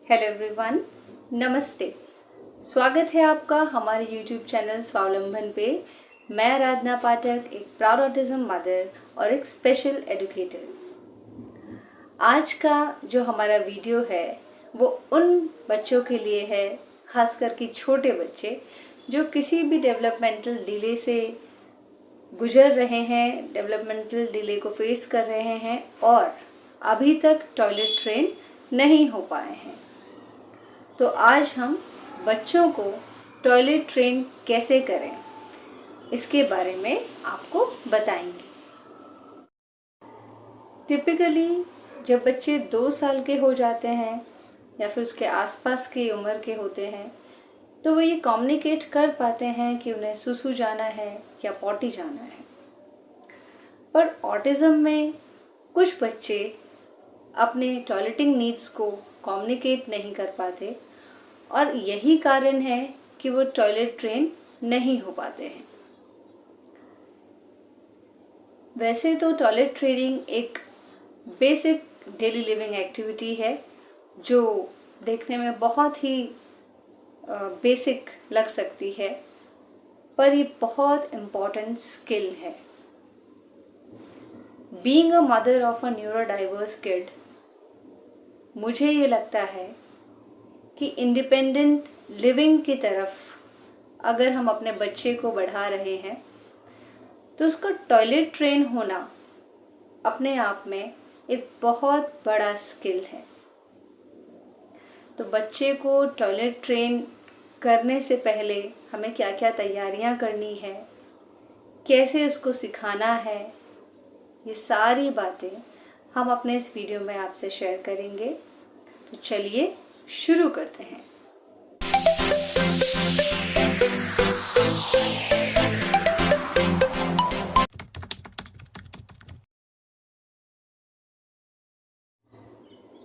Hello everyone, नमस्ते। स्वागत है आपका हमारे YouTube चैनल स्वावलंबन पे। मैं आराधना पाठक, एक प्राउड ऑटिज्म मदर और एक स्पेशल एजुकेटर। आज का जो हमारा वीडियो है वो उन बच्चों के लिए है, खासकर कि छोटे बच्चे जो किसी भी डेवलपमेंटल डिले से गुजर रहे हैं, डेवलपमेंटल डिले को फेस कर रहे हैं और अभी तक टॉयलेट ट्रेन नहीं हो पाए हैं। तो आज हम बच्चों को टॉयलेट ट्रेन कैसे करें इसके बारे में आपको बताएंगे। टिपिकली जब बच्चे 2 साल के हो जाते हैं या फिर उसके आसपास की उम्र के होते हैं तो वो ये कम्युनिकेट कर पाते हैं कि उन्हें सुसु जाना है या पॉटी जाना है। पर ऑटिज़म में कुछ बच्चे अपने टॉयलेटिंग नीड्स को कम्युनिकेट नहीं कर पाते और यही कारण है कि वो टॉयलेट ट्रेन नहीं हो पाते हैं। वैसे तो टॉयलेट ट्रेनिंग एक बेसिक डेली लिविंग एक्टिविटी है जो देखने में बहुत ही बेसिक लग सकती है, पर ये बहुत इम्पॉर्टेंट स्किल है। Being a mother of a neurodiverse kid, मुझे ये लगता है कि इंडिपेंडेंट लिविंग की तरफ अगर हम अपने बच्चे को बढ़ा रहे हैं तो उसका टॉयलेट ट्रेन होना अपने आप में एक बहुत बड़ा स्किल है। तो बच्चे को टॉयलेट ट्रेन करने से पहले हमें क्या क्या तैयारियां करनी है, कैसे उसको सिखाना है, ये सारी बातें हम अपने इस वीडियो में आपसे शेयर करेंगे। तो चलिए शुरू करते हैं।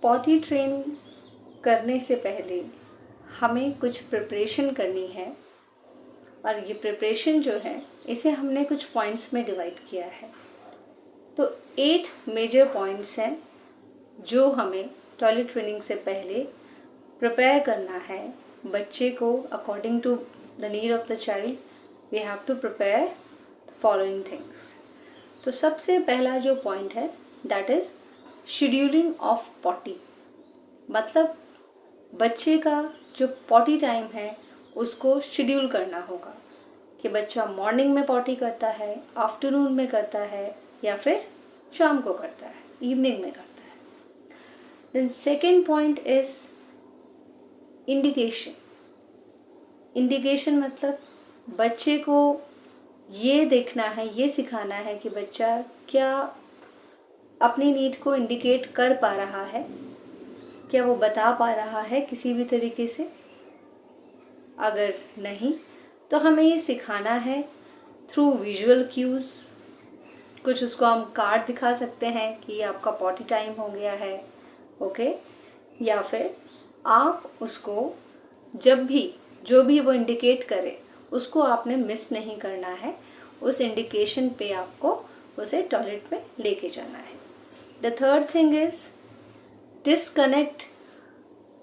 पॉटी ट्रेन करने से पहले हमें कुछ प्रिपरेशन करनी है और ये प्रिपरेशन जो है इसे हमने कुछ पॉइंट्स में डिवाइड किया है। तो 8 मेजर पॉइंट्स हैं जो हमें टॉयलेट ट्रेनिंग से पहले प्रिपेयर करना है बच्चे को। According to the need of the child we have to prepare the following things. तो सबसे पहला जो पॉइंट है that is scheduling of potty. मतलब बच्चे का जो पॉटी टाइम है उसको शेड्यूल करना होगा कि बच्चा मॉर्निंग में पॉटी करता है, आफ्टरनून में करता है या फिर शाम को करता है, इवनिंग में करता है। Then second point is indication. Indication मतलब बच्चे को ये देखना है, ये सिखाना है कि बच्चा क्या अपनी नीड को इंडिकेट कर पा रहा है, क्या वो बता पा रहा है किसी भी तरीके से। अगर नहीं तो हमें ये सिखाना है थ्रू विजुअल क्यूज़। कुछ उसको हम कार्ड दिखा सकते हैं कि ये आपका पॉटी टाइम हो गया है, ओके। या फिर आप उसको जब भी जो भी वो इंडिकेट करे उसको आपने मिस नहीं करना है, उस इंडिकेशन पे आपको उसे टॉयलेट में लेके जाना है। The third thing is disconnect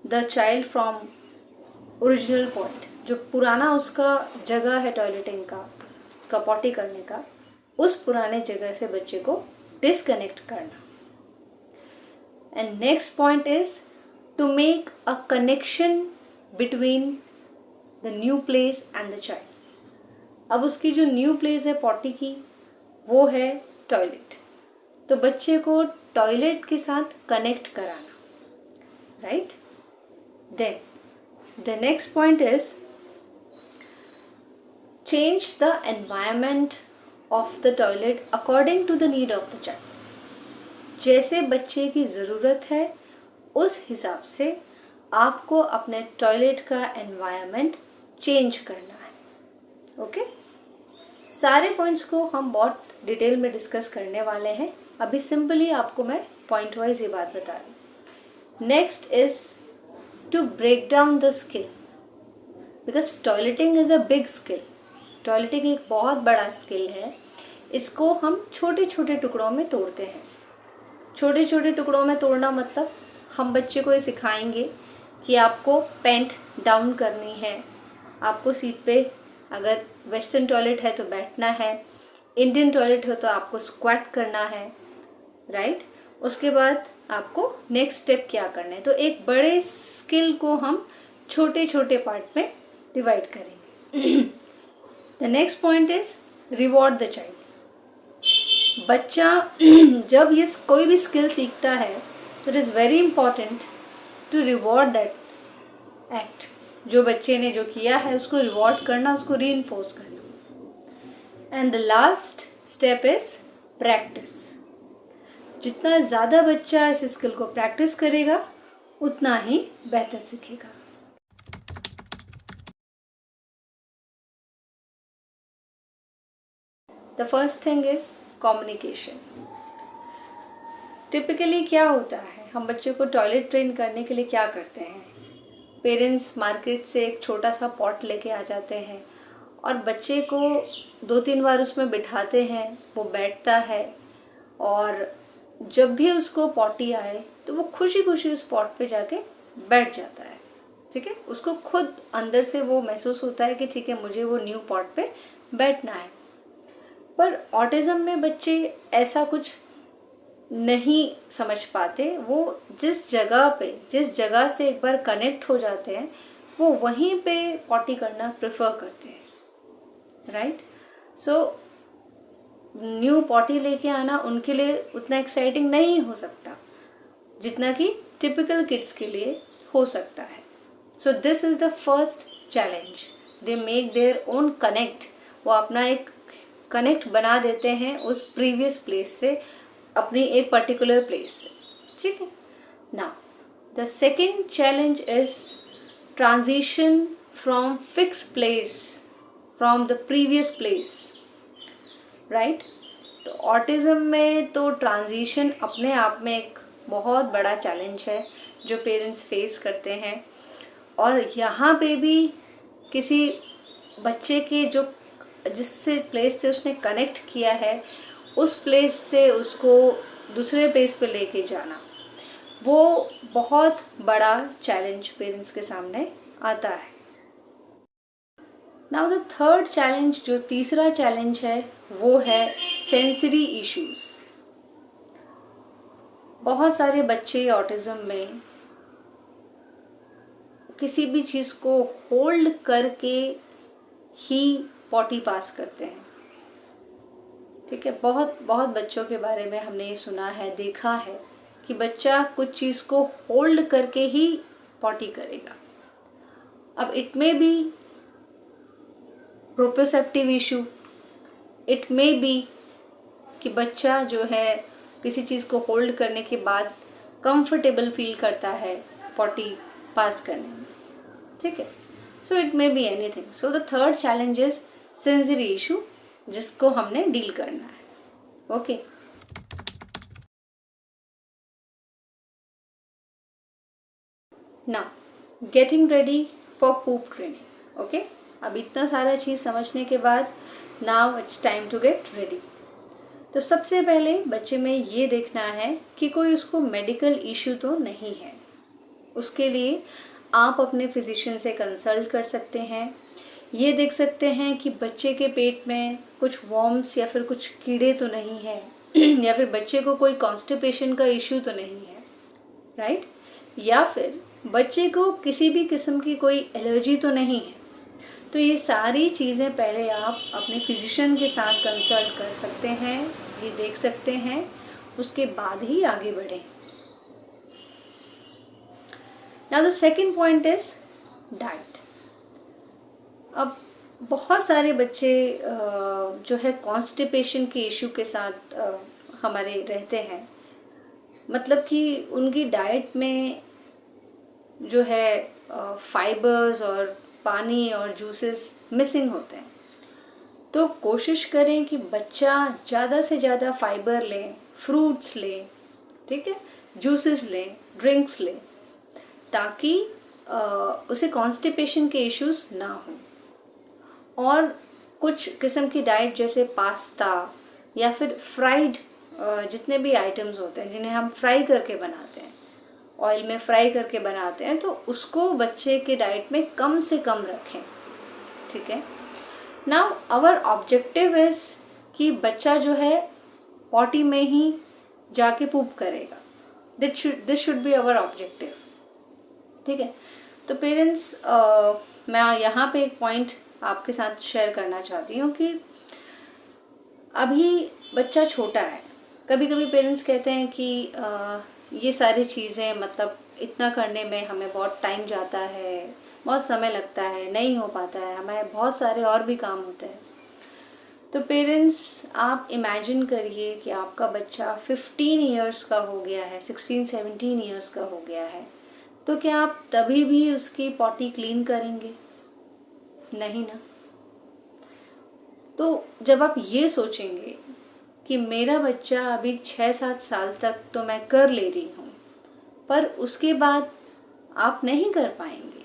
the child from original point. जो पुराना उसका जगह है टॉयलेटिंग का, उसका पॉटी करने का, उस पुराने जगह से बच्चे को डिसकनेक्ट करना। And next point is to make a connection between the new place and the child। अब उसकी जो न्यू प्लेस है पॉटी की वो है टॉयलेट, तो बच्चे को टॉयलेट के साथ कनेक्ट कराना, right. Then the next point is change the environment of the toilet according to the need of the child. जैसे बच्चे की ज़रूरत है उस हिसाब से आपको अपने टॉयलेट का एनवायरनमेंट चेंज करना है, ओके। सारे पॉइंट्स को हम बहुत डिटेल में डिस्कस करने वाले हैं। अभी सिंपली आपको मैं पॉइंट वाइज ये बात बता रही हूँ। Next is to break down the skill, because toileting is a big skill. Toileting एक बहुत बड़ा स्किल है। इसको हम छोटे छोटे टुकड़ों में तोड़ते हैं। छोटे छोटे टुकड़ों में तोड़ना मतलब हम बच्चे को ये सिखाएंगे कि आपको पैंट डाउन करनी है, आपको सीट पे अगर वेस्टर्न टॉयलेट है तो बैठना है, इंडियन टॉयलेट हो तो आपको स्क्वाट करना है, राइट। उसके बाद आपको नेक्स्ट स्टेप क्या करना है। तो एक बड़े स्किल को हम छोटे छोटे पार्ट में डिवाइड करेंगे। The next point is reward the child. बच्चा जब ये कोई भी स्किल सीखता है तो it is very important to reward that act. जो बच्चे ने जो किया है उसको रिवॉर्ड करना, उसको रीइंफोर्स करना। And the last step is practice. जितना ज़्यादा बच्चा इस स्किल को प्रैक्टिस करेगा उतना ही बेहतर सीखेगा। The first thing is communication. Typically क्या होता है, हम बच्चों को टॉयलेट ट्रेन करने के लिए क्या करते हैं, पेरेंट्स मार्केट से एक छोटा सा पॉट लेके आ जाते हैं और बच्चे को 2-3 बार उसमें बिठाते हैं, वो बैठता है और जब भी उसको पॉटी आए तो वो खुशी खुशी उस पॉट पे जाके बैठ जाता है, ठीक है। उसको खुद अंदर से वो महसूस होता है कि ठीक है मुझे वो न्यू पॉट पे बैठना है। पर ऑटिज्म में बच्चे ऐसा कुछ नहीं समझ पाते। वो जिस जगह से एक बार कनेक्ट हो जाते हैं वो वहीं पे पॉटी करना प्रेफर करते हैं, राइट। सो न्यू पॉटी लेके आना उनके लिए उतना एक्साइटिंग नहीं हो सकता जितना कि टिपिकल किड्स के लिए हो सकता है। So this is the first challenge. They make their own connect. वो अपना एक कनेक्ट बना देते हैं उस प्रीवियस प्लेस से, अपनी एक पर्टिकुलर प्लेस से, ठीक है। Now the second challenge is transition from fix place, from the previous place, right. तो ऑटिज्म में तो ट्रांजिशन अपने आप में एक बहुत बड़ा चैलेंज है जो पेरेंट्स फेस करते हैं। और यहाँ पे भी किसी बच्चे के जो जिससे प्लेस से उसने कनेक्ट किया है उस प्लेस से उसको दूसरे प्लेस पे लेके जाना, वो बहुत बड़ा चैलेंज पेरेंट्स के सामने आता है। नाउ द थर्ड चैलेंज, जो तीसरा चैलेंज है, वो है सेंसरी इश्यूज। बहुत सारे बच्चे ऑटिज्म में किसी भी चीज़ को होल्ड करके ही पॉटी पास करते हैं, ठीक है। बहुत बहुत बच्चों के बारे में हमने ये सुना है, देखा है कि बच्चा कुछ चीज़ को होल्ड करके ही पॉटी करेगा। अब it may B प्रोप्रोसेप्टिव issue, it may B कि बच्चा जो है किसी चीज़ को होल्ड करने के बाद कंफर्टेबल फील करता है पॉटी पास करने में, ठीक है। So it may be anything. So the third challenge is sensory issue, जिसको हमने डील करना है, okay. Now getting ready for poop training, okay. अब इतना सारा चीज़ समझने के बाद now it's time to get ready. तो सबसे पहले बच्चे में ये देखना है कि कोई उसको मेडिकल इशू तो नहीं है। उसके लिए आप अपने फिजिशियन से कंसल्ट कर सकते हैं। ये देख सकते हैं कि बच्चे के पेट में कुछ वॉर्म्स या फिर कुछ कीड़े तो नहीं है या फिर बच्चे को कोई कॉन्स्टिपेशन का इशू तो नहीं है, राइट। या फिर बच्चे को किसी भी किस्म की कोई एलर्जी तो नहीं है। तो ये सारी चीज़ें पहले आप अपने फिजिशियन के साथ कंसल्ट कर सकते हैं, ये देख सकते हैं, उसके बाद ही आगे बढ़ें। Now the second point is diet. अब बहुत सारे बच्चे जो है कॉन्स्टिपेशन के इशू के साथ हमारे रहते हैं, मतलब कि उनकी डाइट में जो है फाइबर्स और पानी और जूसेस मिसिंग होते हैं। तो कोशिश करें कि बच्चा ज़्यादा से ज़्यादा फाइबर लें, फ्रूट्स लें, ठीक है, जूसेस लें, ड्रिंक्स लें, ताकि उसे कॉन्स्टिपेशन के इश्यूज ना हों। और कुछ किस्म की डाइट जैसे पास्ता या फिर फ्राइड जितने भी आइटम्स होते हैं जिन्हें हम फ्राई करके बनाते हैं, ऑयल में फ्राई करके बनाते हैं, तो उसको बच्चे के डाइट में कम से कम रखें, ठीक है। नाउ आवर ऑब्जेक्टिव इज कि बच्चा जो है पॉटी में ही जाके पूप करेगा, this should be our objective, ठीक है। तो पेरेंट्स, मैं यहाँ पे एक पॉइंट आपके साथ शेयर करना चाहती हूँ कि अभी बच्चा छोटा है। कभी कभी पेरेंट्स कहते हैं कि ये सारी चीज़ें मतलब इतना करने में हमें बहुत टाइम जाता है, बहुत समय लगता है, नहीं हो पाता है, हमें बहुत सारे और भी काम होते हैं। तो पेरेंट्स, आप इमेजिन करिए कि आपका बच्चा 15 इयर्स का हो गया है, 16-17 इयर्स का हो गया है, तो क्या आप तभी भी उसकी पॉटी क्लीन करेंगे? नहीं ना। तो जब आप ये सोचेंगे कि मेरा बच्चा अभी 6-7 साल तक तो मैं कर ले रही हूँ, पर उसके बाद आप नहीं कर पाएंगे,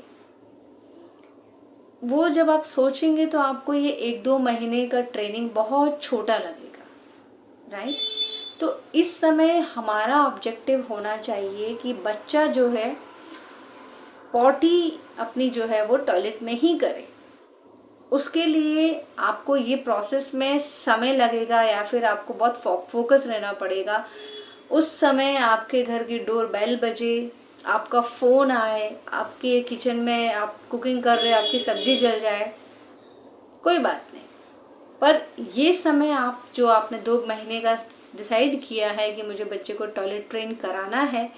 वो जब आप सोचेंगे तो आपको ये 1-2 महीने का ट्रेनिंग बहुत छोटा लगेगा, राइट। तो इस समय हमारा ऑब्जेक्टिव होना चाहिए कि बच्चा जो है पॉटी अपनी जो है वो टॉयलेट में ही करे। उसके लिए आपको ये प्रोसेस में समय लगेगा या फिर आपको बहुत फोकस रहना पड़ेगा। उस समय आपके घर की डोर बेल बजे, आपका फ़ोन आए, आपके किचन में आप कुकिंग कर रहे हैं, आपकी सब्जी जल जाए, कोई बात नहीं, पर ये समय आप जो आपने 2 महीने का डिसाइड किया है कि मुझे बच्चे को टॉयलेट ट्रेन कराना है,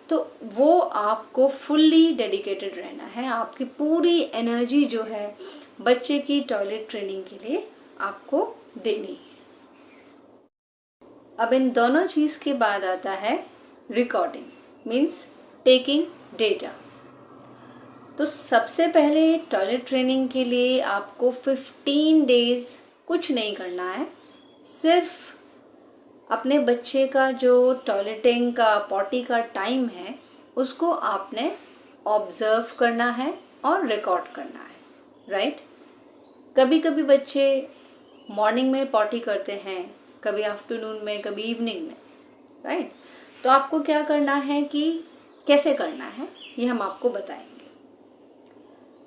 तो वो आपको फुल्ली डेडिकेटेड रहना है। आपकी पूरी एनर्जी जो है बच्चे की टॉयलेट ट्रेनिंग के लिए आपको देनी है। अब इन दोनों चीज़ के बाद आता है रिकॉर्डिंग, मीन्स टेकिंग डेटा। तो सबसे पहले टॉयलेट ट्रेनिंग के लिए आपको 15 डेज कुछ नहीं करना है, सिर्फ अपने बच्चे का जो टॉयलेटिंग का पॉटी का टाइम है उसको आपने ऑब्जर्व करना है और रिकॉर्ड करना है, राइट। कभी कभी बच्चे मॉर्निंग में पॉटी करते हैं, कभी आफ्टरनून में, कभी इवनिंग में, राइट। तो आपको क्या करना है कि कैसे करना है ये हम आपको बताएंगे।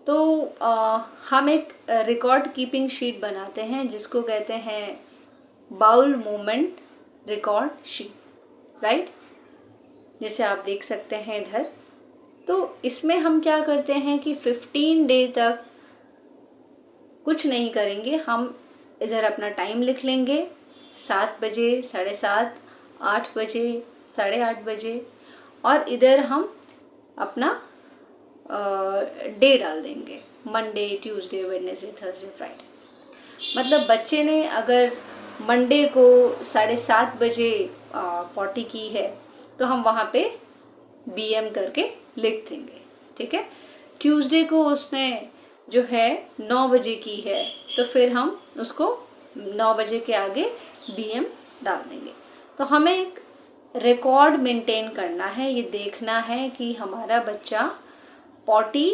तो हम एक रिकॉर्ड कीपिंग शीट बनाते हैं जिसको कहते हैं bowel movement record sheet, right, जैसे आप देख सकते हैं इधर। तो इसमें हम क्या करते हैं कि 15 डेज तक कुछ नहीं करेंगे। हम इधर अपना टाइम लिख लेंगे, 7 बजे, 7:30, 8 बजे, 8:30 बजे, और इधर हम अपना डे डाल देंगे, Monday, Tuesday, Wednesday, Thursday, Friday. मतलब बच्चे ने अगर मंडे को 7:30 बजे पॉटी की है तो हम वहाँ पे BM करके लिख देंगे, ठीक है। ट्यूसडे को उसने जो है 9 बजे की है तो फिर हम उसको 9 बजे के आगे BM डाल देंगे। तो हमें एक रिकॉर्ड मेंटेन करना है, ये देखना है कि हमारा बच्चा पॉटी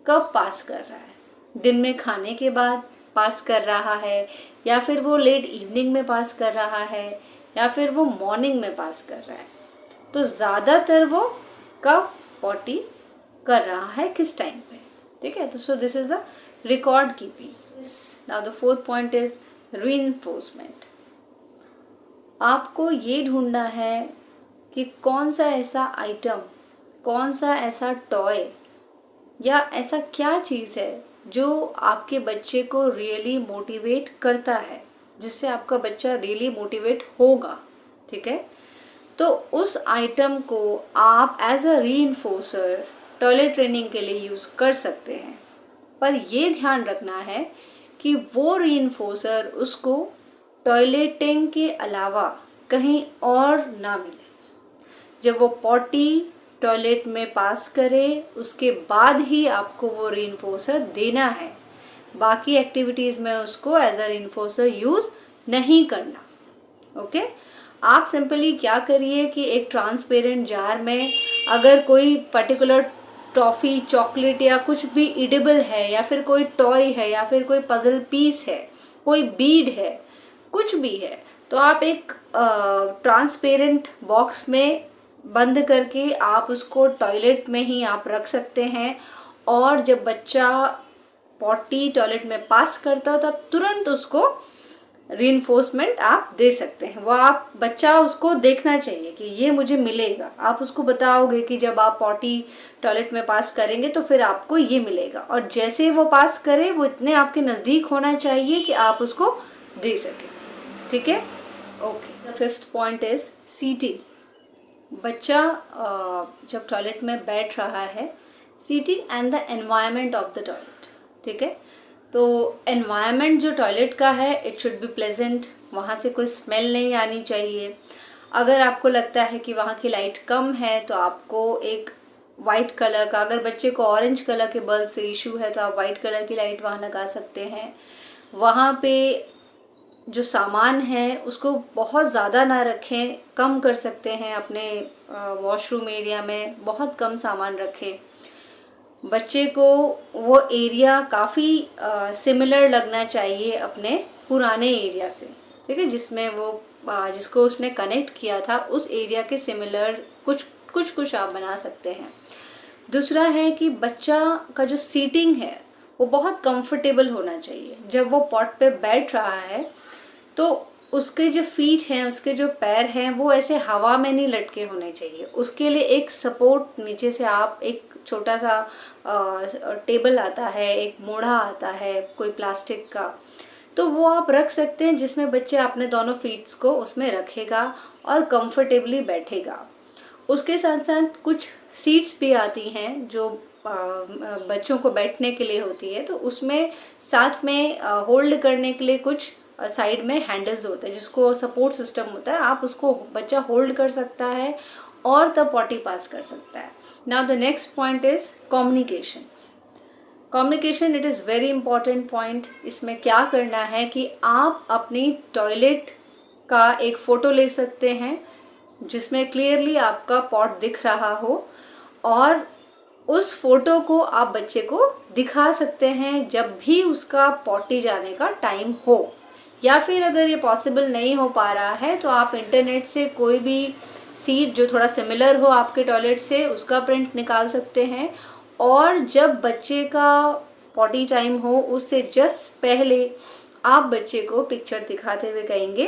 कब पास कर रहा है, दिन में खाने के बाद पास कर रहा है, या फिर वो लेट इवनिंग में पास कर रहा है, या फिर वो मॉर्निंग में पास कर रहा है। तो ज़्यादातर वो कब पॉटी कर रहा है, किस टाइम पे, ठीक है। तो so this is the record keeping. Now the 4th point is reinforcement. आपको ये ढूंढना है कि कौन सा ऐसा आइटम, कौन सा ऐसा टॉय या ऐसा क्या चीज़ है जो आपके बच्चे को रियली मोटिवेट करता है, जिससे आपका बच्चा रियली मोटिवेट होगा, ठीक है। तो उस आइटम को आप एज अ रीइंफोर्सर टॉयलेट ट्रेनिंग के लिए यूज़ कर सकते हैं, पर ये ध्यान रखना है कि वो रीइंफोर्सर उसको टॉयलेटिंग के अलावा कहीं और ना मिले। जब वो पॉटी टॉयलेट में पास करे उसके बाद ही आपको वो रीइंफोर्सर देना है, बाकी एक्टिविटीज़ में उसको एज अ रीइंफोर्सर यूज़ नहीं करना, ओके। आप सिंपली क्या करिए कि एक ट्रांसपेरेंट जार में अगर कोई पर्टिकुलर टॉफ़ी, चॉकलेट या कुछ भी इडिबल है, या फिर कोई टॉय है, या फिर कोई पजल पीस है, कोई बीड है, कुछ भी है, तो आप एक ट्रांसपेरेंट बॉक्स में बंद करके आप उसको टॉयलेट में ही आप रख सकते हैं, और जब बच्चा पॉटी टॉयलेट में पास करता हो तब तुरंत उसको रीइंफोर्समेंट आप दे सकते हैं। वो आप बच्चा उसको देखना चाहिए कि ये मुझे मिलेगा। आप उसको बताओगे कि जब आप पॉटी टॉयलेट में पास करेंगे तो फिर आपको ये मिलेगा, और जैसे वो पास करे वो इतने आपके नज़दीक होना चाहिए कि आप उसको दे सकें। ठीक है, okay. The fifth point is seating. बच्चा जब टॉयलेट में बैठ रहा है, seating and the environment of the toilet. ठीक है, तो एनवायरनमेंट जो टॉयलेट का है इट शुड बी प्लेजेंट। वहाँ से कोई स्मेल नहीं आनी चाहिए। अगर आपको लगता है कि वहाँ की लाइट कम है तो आपको एक वाइट कलर का, अगर बच्चे को ऑरेंज कलर के बल्ब से इशू है तो आप वाइट कलर की लाइट वहाँ लगा सकते हैं। वहाँ पे जो सामान है उसको बहुत ज़्यादा ना रखें, कम कर सकते हैं। अपने वॉशरूम एरिया में बहुत कम सामान रखें। बच्चे को वो एरिया काफ़ी सिमिलर लगना चाहिए अपने पुराने एरिया से। ठीक है, जिसमें वो जिसको उसने कनेक्ट किया था उस एरिया के सिमिलर कुछ आप बना सकते हैं। दूसरा है कि बच्चा का जो सीटिंग है वो बहुत कंफर्टेबल होना चाहिए। जब वो पॉट पे बैठ रहा है तो उसके जो फीट हैं, उसके जो पैर हैं, वो ऐसे हवा में नहीं लटके होने चाहिए। उसके लिए एक सपोर्ट नीचे से आप एक छोटा सा टेबल आता है, एक मोढ़ा आता है कोई प्लास्टिक का, तो वो आप रख सकते हैं जिसमें बच्चे अपने दोनों फीट्स को उसमें रखेगा और कंफर्टेबली बैठेगा। उसके साथ साथ कुछ सीट्स भी आती हैं जो बच्चों को बैठने के लिए होती है, तो उसमें साथ में होल्ड करने के लिए कुछ साइड में हैंडल्स होते हैं जिसको सपोर्ट सिस्टम होता है। आप उसको बच्चा होल्ड कर सकता है और तब पॉटी पास कर सकता है। Now the next point is communication. Communication it is very important point. इसमें क्या करना है कि आप अपनी टॉयलेट का एक फ़ोटो ले सकते हैं जिसमें क्लियरली आपका पॉट दिख रहा हो, और उस फोटो को आप बच्चे को दिखा सकते हैं जब भी उसका पॉटी जाने का टाइम हो। या फिर अगर ये पॉसिबल नहीं हो पा रहा है तो आप इंटरनेट से कोई भी सीट जो थोड़ा सिमिलर हो आपके टॉयलेट से उसका प्रिंट निकाल सकते हैं, और जब बच्चे का पॉटी टाइम हो उससे जस्ट पहले आप बच्चे को पिक्चर दिखाते हुए कहेंगे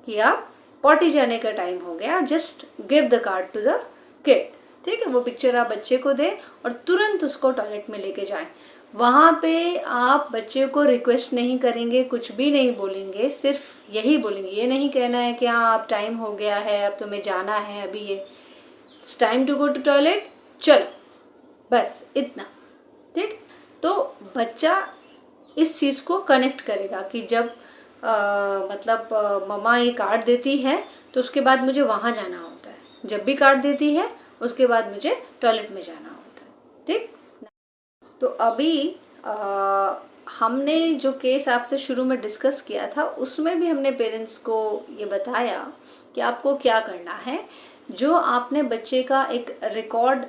कि आप पॉटी जाने का टाइम हो गया, just give the card to the kid. ठीक है, वो पिक्चर आप बच्चे को दें और तुरंत उसको टॉयलेट में लेके जाएं। वहाँ पे आप बच्चे को रिक्वेस्ट नहीं करेंगे, कुछ भी नहीं बोलेंगे, सिर्फ यही बोलेंगे। ये नहीं कहना है कि हाँ अब टाइम हो गया है, अब तुम्हें जाना है, अभी ये it's time to go to toilet, चलो, बस इतना। ठीक, तो बच्चा इस चीज़ को कनेक्ट करेगा कि जब मम्मा ये कार्ड देती है तो उसके बाद मुझे वहाँ जाना होता है, जब भी कार्ड देती है उसके बाद मुझे टॉयलेट में जाना होता है। ठीक, तो अभी हमने जो केस आपसे शुरू में डिस्कस किया था उसमें भी हमने पेरेंट्स को ये बताया कि आपको क्या करना है। जो आपने बच्चे का एक रिकॉर्ड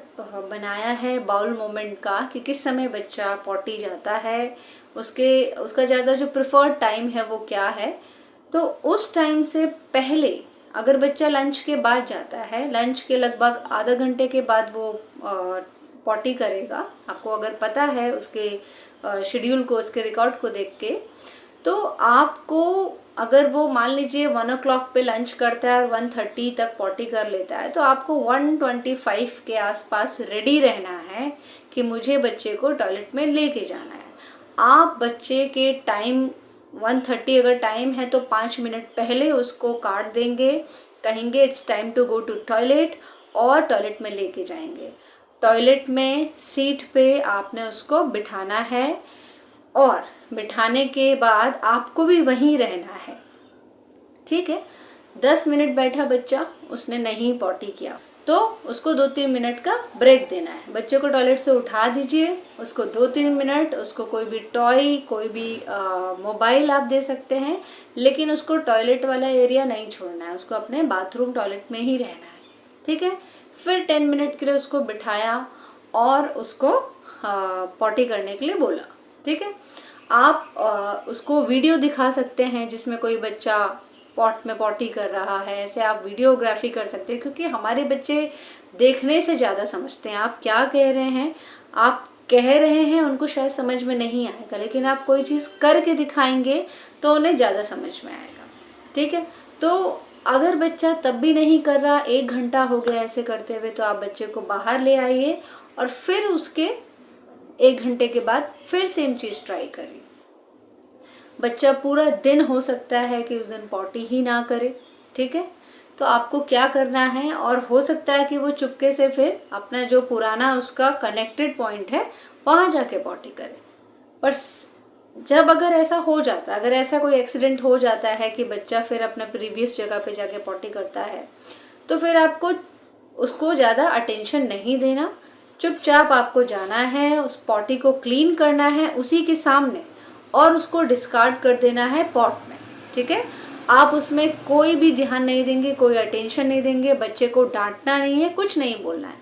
बनाया है बाउल मोमेंट का कि किस समय बच्चा पॉटी जाता है, उसका ज़्यादा जो प्रिफर्ड टाइम है वो क्या है, तो उस टाइम से पहले अगर बच्चा लंच के बाद जाता है, लंच के लगभग आधा घंटे के बाद वो पॉटी करेगा, आपको अगर पता है उसके शेड्यूल को, उसके रिकॉर्ड को देख के, तो आपको अगर वो मान लीजिए 1 o'clock पे लंच करता है और 1:30 तक पॉटी कर लेता है, तो आपको 1:25 के आसपास रेडी रहना है कि मुझे बच्चे को टॉयलेट में लेके जाना है। आप बच्चे के टाइम 1:30 अगर टाइम है तो 5 मिनट पहले उसको काट देंगे, कहेंगे it's time to go to toilet, और टॉयलेट में लेके जाएंगे। टॉयलेट में सीट पे आपने उसको बिठाना है, और बिठाने के बाद आपको भी वहीं रहना है। ठीक है, 10 मिनट बैठा बच्चा, उसने नहीं पॉटी किया तो उसको 2-3 मिनट का ब्रेक देना है। बच्चे को टॉयलेट से उठा दीजिए, उसको 2-3 मिनट, उसको कोई भी टॉय, कोई भी मोबाइल आप दे सकते हैं, लेकिन उसको टॉयलेट वाला एरिया नहीं छोड़ना है, उसको अपने बाथरूम टॉयलेट में ही रहना है। ठीक है, फिर 10 मिनट के लिए उसको बिठाया और उसको पॉटी करने के लिए बोला। ठीक है, आप उसको वीडियो दिखा सकते हैं जिसमें कोई बच्चा पॉट में पॉटी कर रहा है, ऐसे आप वीडियोग्राफी कर सकते हैं, क्योंकि हमारे बच्चे देखने से ज़्यादा समझते हैं। आप क्या कह रहे हैं, आप कह रहे हैं उनको शायद समझ में नहीं आएगा, लेकिन आप कोई चीज़ करके दिखाएंगे तो उन्हें ज़्यादा समझ में आएगा। ठीक है, तो अगर बच्चा तब भी नहीं कर रहा, 1 घंटा हो गया ऐसे करते हुए, तो आप बच्चे को बाहर ले आइए और फिर उसके 1 घंटे के बाद फिर सेम चीज़ ट्राई करिए। बच्चा पूरा दिन हो सकता है कि उस दिन पॉटी ही ना करे। ठीक है, तो आपको क्या करना है, और हो सकता है कि वो चुपके से फिर अपना जो पुराना उसका कनेक्टेड पॉइंट है वहाँ जाके पॉटी करे। पर जब अगर ऐसा हो जाता है, अगर ऐसा कोई एक्सीडेंट हो जाता है कि बच्चा फिर अपने प्रीवियस जगह पे जाके पॉटी करता है, तो फिर आपको उसको ज़्यादा अटेंशन नहीं देना। चुपचाप आपको जाना है, उस पॉटी को क्लीन करना है उसी के सामने, और उसको डिस्कार्ड कर देना है पॉट में। ठीक है, आप उसमें कोई भी ध्यान नहीं देंगे, कोई अटेंशन नहीं देंगे, बच्चे को डांटना नहीं है, कुछ नहीं बोलना है,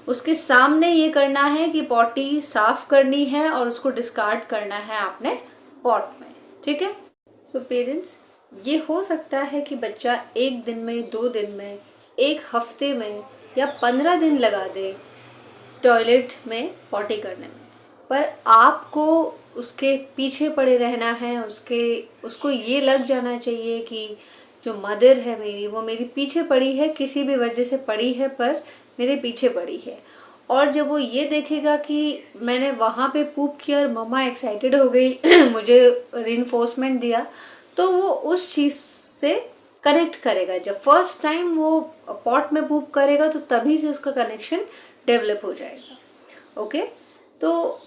उसके सामने ये करना है कि पॉटी साफ करनी है और उसको डिस्कार्ड करना है आपने पॉट में। ठीक है, सो पेरेंट्स, ये हो सकता है कि बच्चा 1 दिन में, 2 दिन में, 1 हफ्ते में या 15 दिन लगा दे टॉयलेट में पॉटी करने में, पर आपको उसके पीछे पड़े रहना है। उसको ये लग जाना चाहिए कि जो मदर है मेरी, वो मेरी पीछे पड़ी है, किसी भी वजह से पड़ी है पर मेरे पीछे पड़ी है। और जब वो ये देखेगा कि मैंने वहाँ पे पूप किया और मम्मा एक्साइटेड हो गई मुझे रिइंफोर्समेंट दिया, तो वो उस चीज़ से कनेक्ट करेगा। जब फर्स्ट टाइम वो पॉट में पूप करेगा तो तभी से उसका कनेक्शन डेवलप हो जाएगा। ओके, तो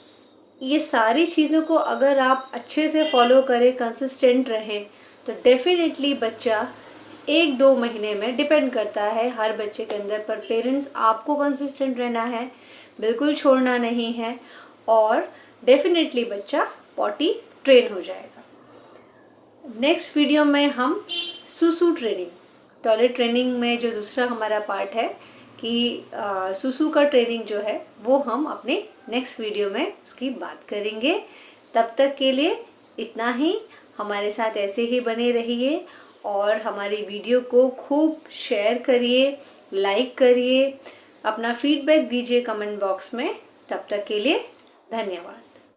ये सारी चीज़ों को अगर आप अच्छे से फॉलो करें, कंसिस्टेंट रहें, तो डेफिनेटली बच्चा 1-2 महीने में, डिपेंड करता है हर बच्चे के अंदर, पर पेरेंट्स आपको कंसिस्टेंट रहना है, बिल्कुल छोड़ना नहीं है, और डेफिनेटली बच्चा पॉटी ट्रेन हो जाएगा। नेक्स्ट वीडियो में हम सुसु ट्रेनिंग, टॉयलेट ट्रेनिंग में जो दूसरा हमारा पार्ट है कि सुसु का ट्रेनिंग जो है, वो हम अपने नेक्स्ट वीडियो में उसकी बात करेंगे। तब तक के लिए इतना ही। हमारे साथ ऐसे ही बने रहिए और हमारी वीडियो को खूब शेयर करिए, लाइक करिए, अपना फीडबैक दीजिए कमेंट बॉक्स में। तब तक के लिए धन्यवाद।